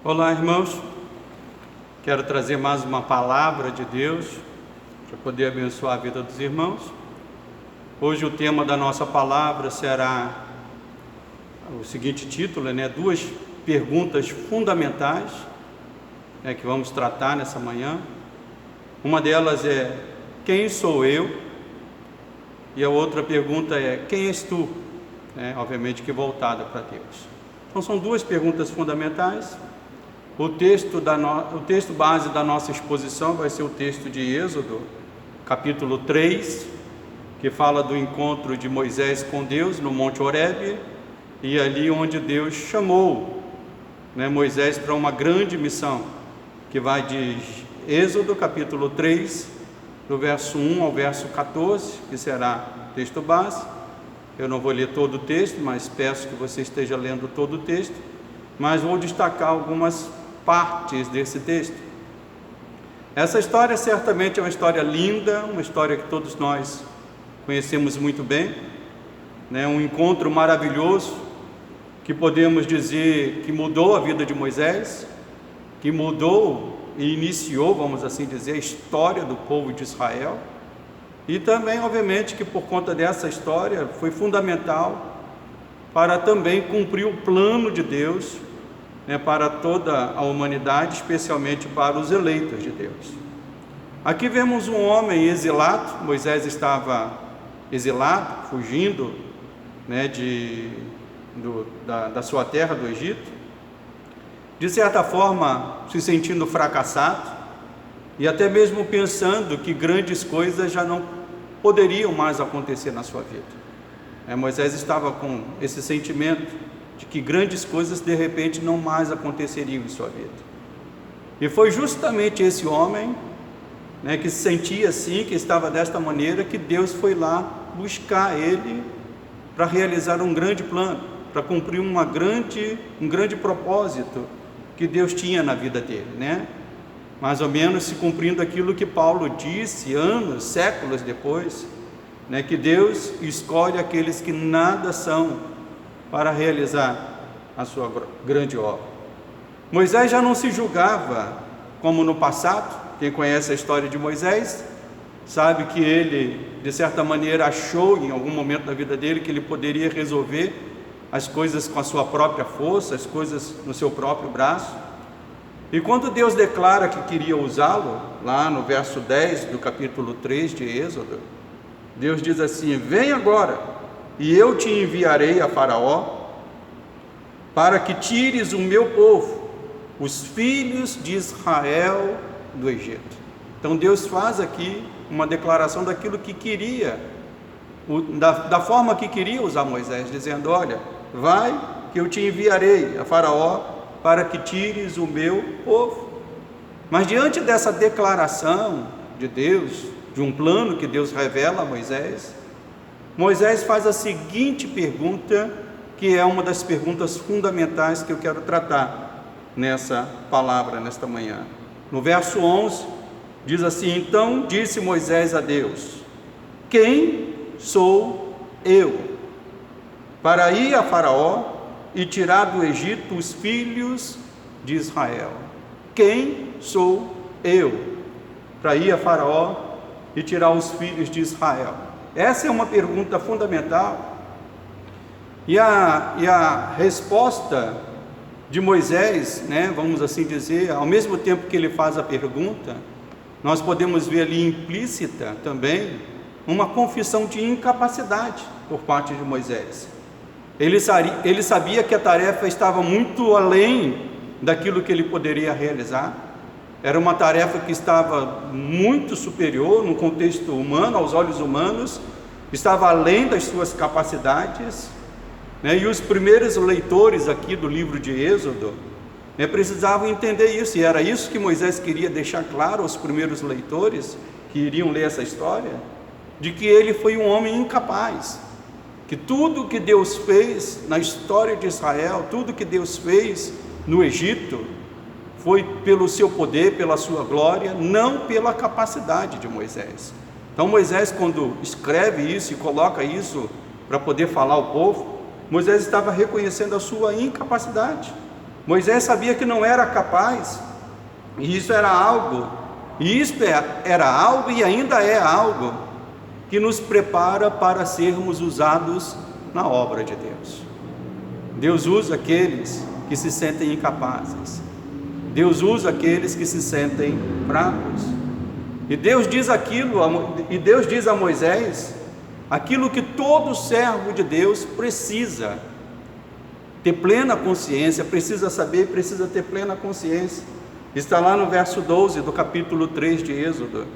Olá, irmãos. Quero trazer mais uma palavra de Deus para poder abençoar a vida dos irmãos. Hoje o tema da nossa palavra será o seguinte título, duas perguntas fundamentais, que vamos tratar nessa manhã. Uma delas é: quem sou eu? E a outra pergunta é: quem és tu? Obviamente que voltada para Deus. Então são duas perguntas fundamentais. O texto base da nossa exposição vai ser o texto de Êxodo, capítulo 3, que fala do encontro de Moisés com Deus no Monte Horebe, e ali onde Deus chamou Moisés para uma grande missão, que vai de Êxodo, capítulo 3, do verso 1 ao verso 14, que será o texto base. Eu não vou ler todo o texto, mas peço que você esteja lendo todo o texto, mas vou destacar algumas partes desse texto. Essa história certamente é uma história linda, uma história que todos nós conhecemos muito bem, um encontro maravilhoso, que podemos dizer que mudou a vida de Moisés, que mudou e iniciou, vamos assim dizer, a história do povo de Israel, e também, obviamente, que por conta dessa história foi fundamental para também cumprir o plano de Deus, para toda a humanidade, especialmente para os eleitos de Deus. Aqui vemos um homem exilado. Moisés estava exilado, fugindo da sua terra, do Egito, de certa forma se sentindo fracassado e até mesmo pensando que grandes coisas já não poderiam mais acontecer na sua vida. Moisés estava com esse sentimento de que grandes coisas de repente não mais aconteceriam em sua vida. E foi justamente esse homem que se sentia assim, que estava desta maneira, que Deus foi lá buscar ele para realizar um grande plano, para cumprir um grande propósito que Deus tinha na vida dele, mais ou menos se cumprindo aquilo que Paulo disse séculos depois, que Deus escolhe aqueles que nada são para realizar a sua grande obra. Moisés já não se julgava como no passado. Quem conhece a história de Moisés sabe que ele, de certa maneira, achou em algum momento da vida dele que ele poderia resolver as coisas com a sua própria força, as coisas no seu próprio braço. E quando Deus declara que queria usá-lo, lá no verso 10 do capítulo 3 de Êxodo, Deus diz assim: vem agora, e eu te enviarei a Faraó, para que tires o meu povo, os filhos de Israel, do Egito. Então Deus faz aqui uma declaração daquilo que queria, da forma que queria usar Moisés, dizendo: olha, vai que eu te enviarei a Faraó, para que tires o meu povo. Mas diante dessa declaração de Deus, de um plano que Deus revela a Moisés faz a seguinte pergunta, que é uma das perguntas fundamentais que eu quero tratar nessa palavra, nesta manhã. No verso 11, diz assim: então disse Moisés a Deus: quem sou eu para ir a Faraó e tirar do Egito os filhos de Israel? Quem sou eu para ir a Faraó e tirar os filhos de Israel? Essa é uma pergunta fundamental, e a resposta de Moisés, vamos assim dizer, ao mesmo tempo que ele faz a pergunta, nós podemos ver ali implícita também uma confissão de incapacidade por parte de Moisés. Ele sabia que a tarefa estava muito além daquilo que ele poderia realizar. Era uma tarefa que estava muito superior no contexto humano, aos olhos humanos, estava além das suas capacidades, e os primeiros leitores aqui do livro de Êxodo precisavam entender isso, e era isso que Moisés queria deixar claro aos primeiros leitores que iriam ler essa história, de que ele foi um homem incapaz, que tudo que Deus fez na história de Israel, tudo que Deus fez no Egito, foi pelo seu poder, pela sua glória, não pela capacidade de Moisés. Então Moisés, quando escreve isso e coloca isso para poder falar ao povo, Moisés estava reconhecendo a sua incapacidade. Moisés sabia que não era capaz, e isso era algo e ainda é algo que nos prepara para sermos usados na obra de Deus. Deus usa aqueles que se sentem incapazes. Deus usa aqueles que se sentem fracos. E Deus diz a Moisés aquilo que todo servo de Deus precisa ter plena consciência, precisa saber, precisa ter plena consciência. Está lá no verso 12 do capítulo 3 de Êxodo.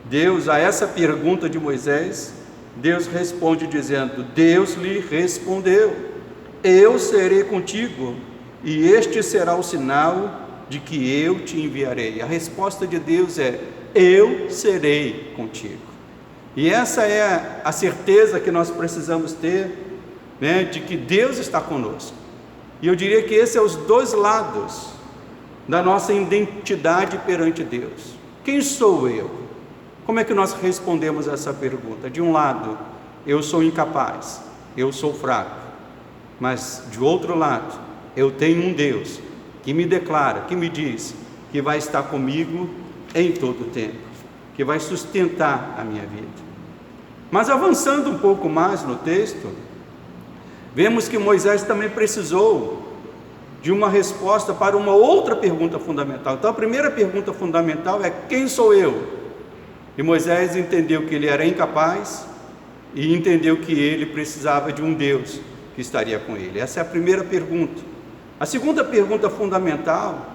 Deus, a essa pergunta de Moisés, Deus responde dizendo: Deus lhe respondeu: eu serei contigo, e este será o sinal de que eu te enviarei. A resposta de Deus é: eu serei contigo. E essa é a certeza que nós precisamos ter, né, de que Deus está conosco. E eu diria que esse é os dois lados da nossa identidade perante Deus. Quem sou eu? Como é que nós respondemos a essa pergunta? De um lado, eu sou incapaz, eu sou fraco. Mas de outro lado, eu tenho um Deus que me declara, que me diz que vai estar comigo em todo o tempo, que vai sustentar a minha vida. Mas avançando um pouco mais no texto, vemos que Moisés também precisou de uma resposta para uma outra pergunta fundamental. Então a primeira pergunta fundamental é: quem sou eu? E Moisés entendeu que ele era incapaz e entendeu que ele precisava de um Deus que estaria com ele. Essa é a primeira pergunta. A segunda pergunta fundamental,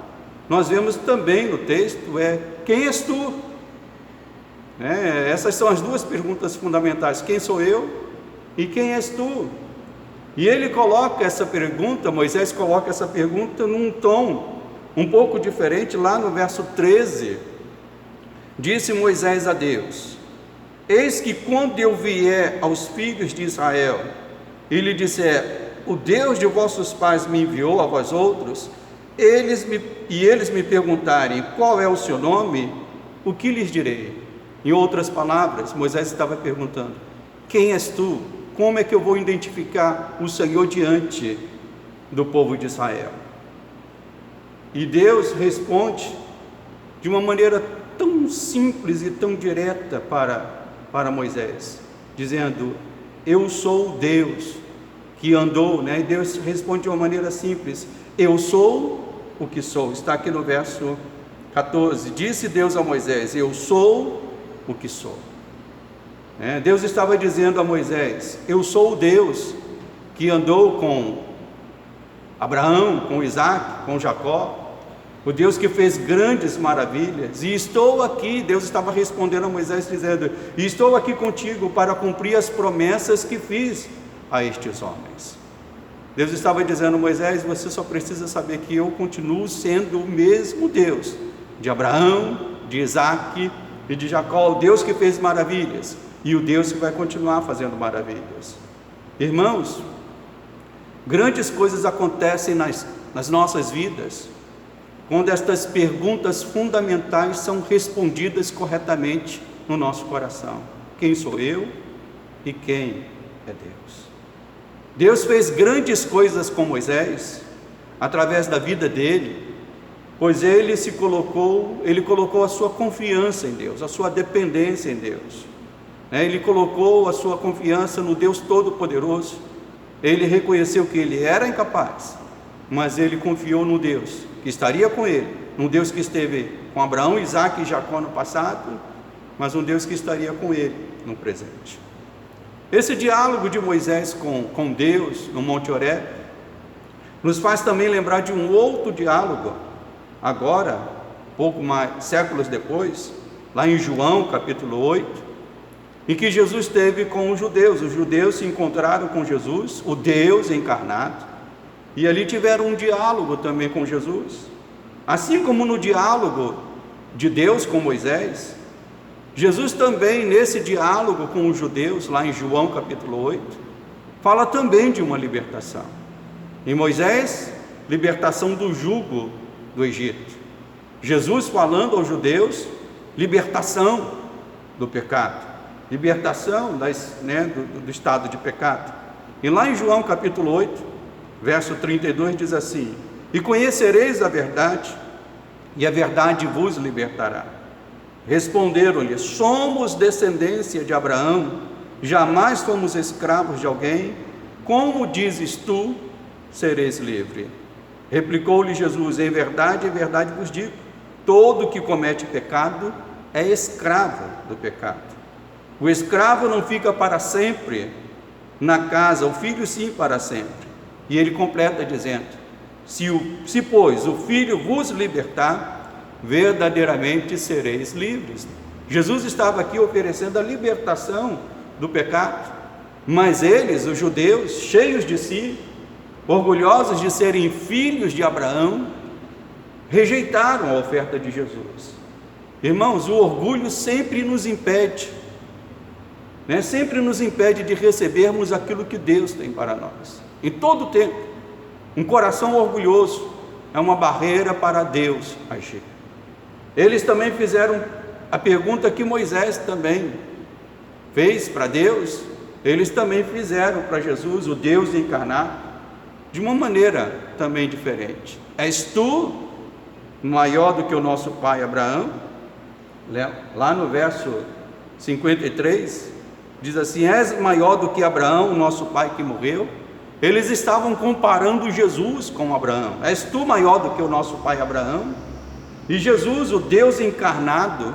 nós vemos também no texto, é: quem és tu? Essas são as duas perguntas fundamentais: quem sou eu e quem és tu? E ele coloca essa pergunta, Moisés coloca essa pergunta num tom um pouco diferente. Lá no verso 13, disse Moisés a Deus: eis que quando eu vier aos filhos de Israel e lhe disser: o Deus de vossos pais me enviou a vós outros, eles me perguntarem: qual é o seu nome? O que lhes direi? Em outras palavras, Moisés estava perguntando: quem és tu? Como é que eu vou identificar o Senhor diante do povo de Israel? E Deus responde de uma maneira tão simples e tão direta para Moisés, dizendo: eu sou o Deus que andou, E Deus responde de uma maneira simples: eu sou o que sou. Está aqui no verso 14, disse Deus a Moisés: eu sou o que sou. Deus estava dizendo a Moisés: eu sou o Deus que andou com Abraão, com Isaac, com Jacó, o Deus que fez grandes maravilhas, e estou aqui. Deus estava respondendo a Moisés dizendo: e estou aqui contigo para cumprir as promessas que fiz a estes homens. Deus estava dizendo: Moisés, você só precisa saber que eu continuo sendo o mesmo Deus de Abraão, de Isaac e de Jacó, o Deus que fez maravilhas, e o Deus que vai continuar fazendo maravilhas. Irmãos, grandes coisas acontecem nas nossas vidas quando estas perguntas fundamentais são respondidas corretamente no nosso coração: quem sou eu e quem é Deus? Deus fez grandes coisas com Moisés através da vida dele, pois ele colocou a sua confiança em Deus, a sua dependência em Deus. Ele colocou a sua confiança no Deus Todo-Poderoso. Ele reconheceu que ele era incapaz, mas ele confiou no Deus que estaria com ele, um Deus que esteve com Abraão, Isaac e Jacó no passado, mas um Deus que estaria com ele no presente. Esse diálogo de Moisés com Deus no Monte Horebe nos faz também lembrar de um outro diálogo, agora, pouco mais, séculos depois, lá em João capítulo 8, em que Jesus esteve com os judeus se encontraram com Jesus, o Deus encarnado, e ali tiveram um diálogo também com Jesus. Assim como no diálogo de Deus com Moisés, Jesus também, nesse diálogo com os judeus, lá em João capítulo 8, fala também de uma libertação. Em Moisés, libertação do jugo do Egito. Jesus falando aos judeus, libertação do pecado, libertação do estado de pecado. E lá em João capítulo 8, verso 32 diz assim: e conhecereis a verdade, e a verdade vos libertará. Responderam-lhe: somos descendência de Abraão, jamais fomos escravos de alguém. Como dizes tu, sereis livre? Replicou-lhe Jesus: em verdade vos digo, todo que comete pecado é escravo do pecado. O escravo não fica para sempre na casa, o filho sim para sempre. E ele completa dizendo: se pois o filho vos libertar, verdadeiramente sereis livres. Jesus estava aqui oferecendo a libertação do pecado, mas eles, os judeus, cheios de si, orgulhosos de serem filhos de Abraão, rejeitaram a oferta de Jesus. Irmãos, o orgulho sempre nos impede, sempre nos impede de recebermos aquilo que Deus tem para nós, em todo o tempo. Um coração orgulhoso é uma barreira para Deus agir. Eles também fizeram a pergunta que Moisés também fez para Deus, eles também fizeram para Jesus, o Deus encarnado, de uma maneira também diferente. És tu maior do que o nosso pai Abraão? Lá no verso 53, diz assim: és maior do que Abraão, o nosso pai que morreu? Eles estavam comparando Jesus com Abraão. És tu maior do que o nosso pai Abraão? E Jesus, o Deus encarnado,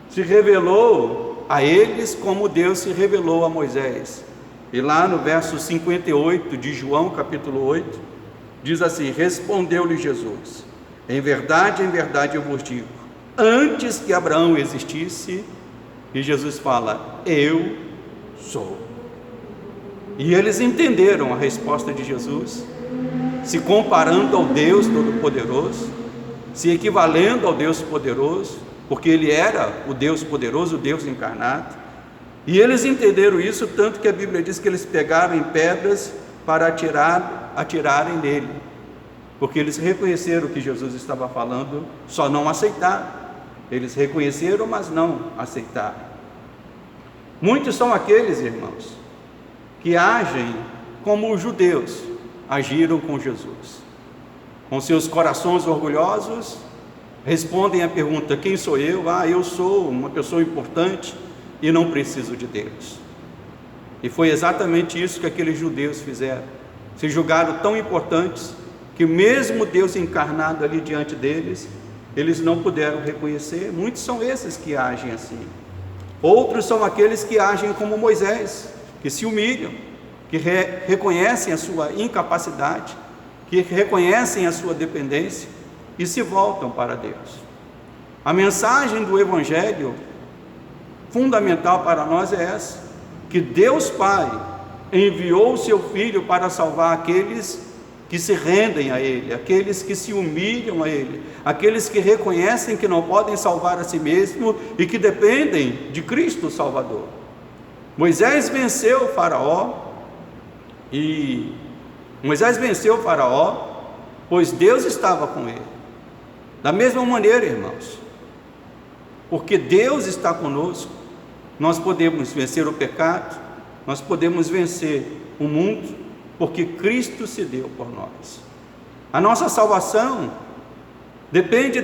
se revelou a eles como Deus se revelou a Moisés. E lá no verso 58 de João capítulo 8, diz assim: respondeu-lhe Jesus: em verdade eu vos digo, antes que Abraão existisse, e Jesus fala: eu sou. E eles entenderam a resposta de Jesus, se comparando ao Deus Todo-Poderoso, se equivalendo ao Deus Poderoso, porque Ele era o Deus Poderoso, o Deus encarnado. E eles entenderam isso, tanto que a Bíblia diz que eles pegaram em pedras para atirarem nele, porque eles reconheceram o que Jesus estava falando, só não aceitaram. Eles reconheceram, mas não aceitaram. Muitos são aqueles, irmãos, que agem como os judeus agiram com Jesus. Com seus corações orgulhosos, respondem à pergunta: quem sou eu? Eu sou uma pessoa importante e não preciso de Deus. E foi exatamente isso que aqueles judeus fizeram. Se julgaram tão importantes que mesmo Deus encarnado ali diante deles, eles não puderam reconhecer. Muitos são esses que agem assim. Outros são aqueles que agem como Moisés, que se humilham, que reconhecem a sua incapacidade, que reconhecem a sua dependência e se voltam para Deus. A mensagem do Evangelho fundamental para nós é essa: que Deus Pai enviou o seu Filho para salvar aqueles que se rendem a Ele, aqueles que se humilham a Ele, aqueles que reconhecem que não podem salvar a si mesmo e que dependem de Cristo Salvador. Moisés venceu o Faraó, pois Deus estava com ele. Da mesma maneira, irmãos, porque Deus está conosco, nós podemos vencer o pecado, nós podemos vencer o mundo, porque Cristo se deu por nós. A nossa salvação depende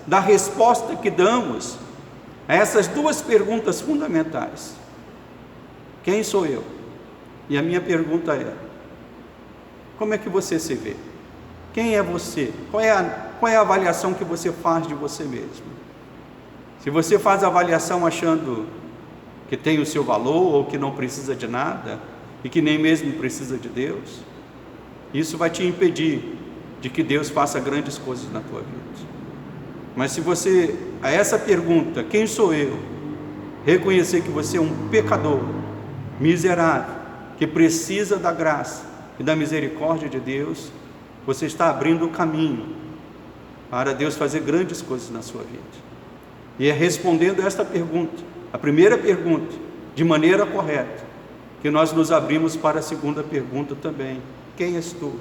da resposta que damos a essas duas perguntas fundamentais: quem sou eu? E a minha pergunta é: como é que você se vê? Quem é você? Qual é a avaliação que você faz de você mesmo? Se você faz a avaliação achando que tem o seu valor, ou que não precisa de nada, e que nem mesmo precisa de Deus, isso vai te impedir de que Deus faça grandes coisas na tua vida. Mas se você, a essa pergunta, quem sou eu, reconhecer que você é um pecador, miserável, que precisa da graça e da misericórdia de Deus, você está abrindo o caminho para Deus fazer grandes coisas na sua vida. E é respondendo esta pergunta, a primeira pergunta, de maneira correta, que nós nos abrimos para a segunda pergunta também: quem és tu?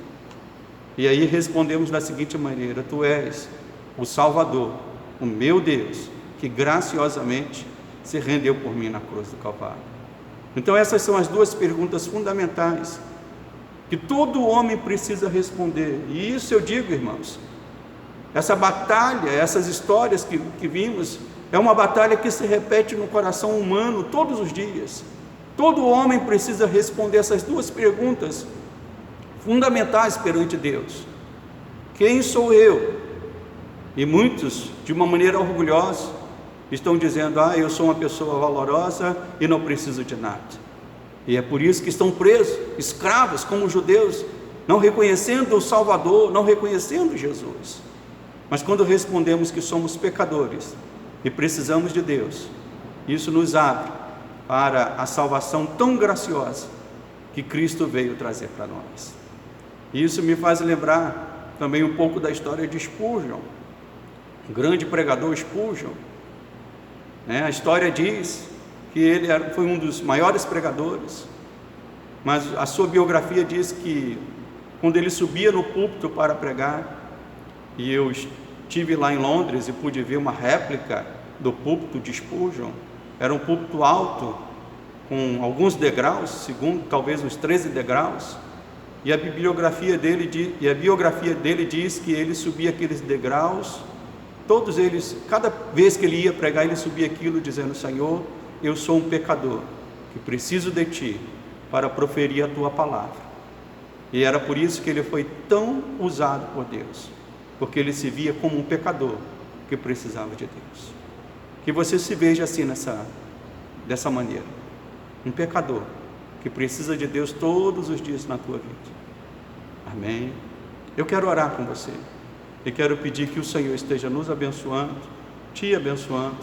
E aí respondemos da seguinte maneira: tu és o Salvador, o meu Deus, que graciosamente se rendeu por mim na cruz do Calvário. Então essas são as duas perguntas fundamentais que todo homem precisa responder. E isso eu digo, irmãos, essa batalha, essas histórias que vimos, é uma batalha que se repete no coração humano todos os dias. Todo homem precisa responder essas duas perguntas fundamentais perante Deus: quem sou eu? E muitos, de uma maneira orgulhosa, estão dizendo: eu sou uma pessoa valorosa e não preciso de nada. E é por isso que estão presos, escravos, como os judeus, não reconhecendo o Salvador, não reconhecendo Jesus. Mas quando respondemos que somos pecadores e precisamos de Deus, isso nos abre para a salvação tão graciosa que Cristo veio trazer para nós. Isso me faz lembrar também um pouco da história de Spurgeon, um grande pregador Spurgeon. A história diz que ele foi um dos maiores pregadores, mas a sua biografia diz que quando ele subia no púlpito para pregar, e eu estive lá em Londres e pude ver uma réplica do púlpito de Spurgeon, era um púlpito alto, com alguns degraus, segundo talvez uns 13 degraus, e a biografia dele diz que ele subia aqueles degraus, todos eles, cada vez que ele ia pregar, ele subia aquilo dizendo: Senhor, eu sou um pecador, que preciso de Ti para proferir a Tua palavra. E era por isso que ele foi tão usado por Deus, porque ele se via como um pecador que precisava de Deus. Que você se veja assim dessa maneira, um pecador que precisa de Deus todos os dias na tua vida. Amém? Eu quero orar com você e quero pedir que o Senhor esteja nos abençoando, te abençoando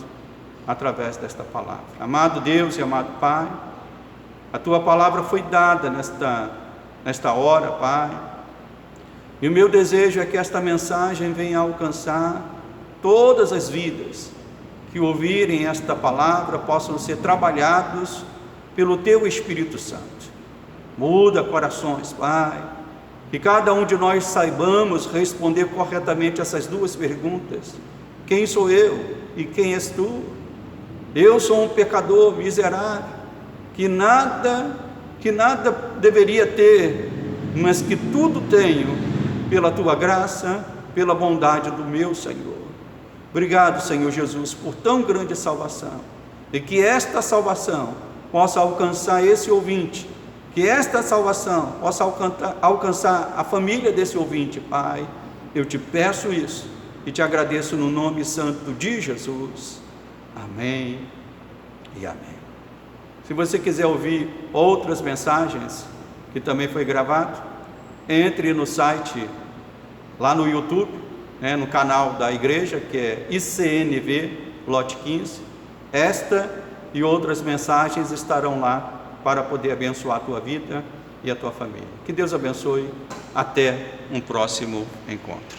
através desta palavra. Amado Deus e amado Pai, a Tua palavra foi dada nesta hora, Pai, e o meu desejo é que esta mensagem venha alcançar todas as vidas que ouvirem esta palavra, possam ser trabalhados pelo Teu Espírito Santo. Muda corações, Pai, que cada um de nós saibamos responder corretamente essas duas perguntas: quem sou eu e quem és Tu? Eu sou um pecador miserável, que nada deveria ter, mas que tudo tenho pela Tua graça, pela bondade do meu Senhor. Obrigado, Senhor Jesus, por tão grande salvação, e que esta salvação possa alcançar esse ouvinte, que esta salvação possa alcançar a família desse ouvinte, Pai. Eu te peço isso e te agradeço no nome santo de Jesus. Amém e amém. Se você quiser ouvir outras mensagens que também foi gravado, entre no site, lá no YouTube, no canal da igreja, que é ICNV Lote 15. Esta e outras mensagens estarão lá para poder abençoar a tua vida e a tua família. Que Deus abençoe. Até um próximo encontro.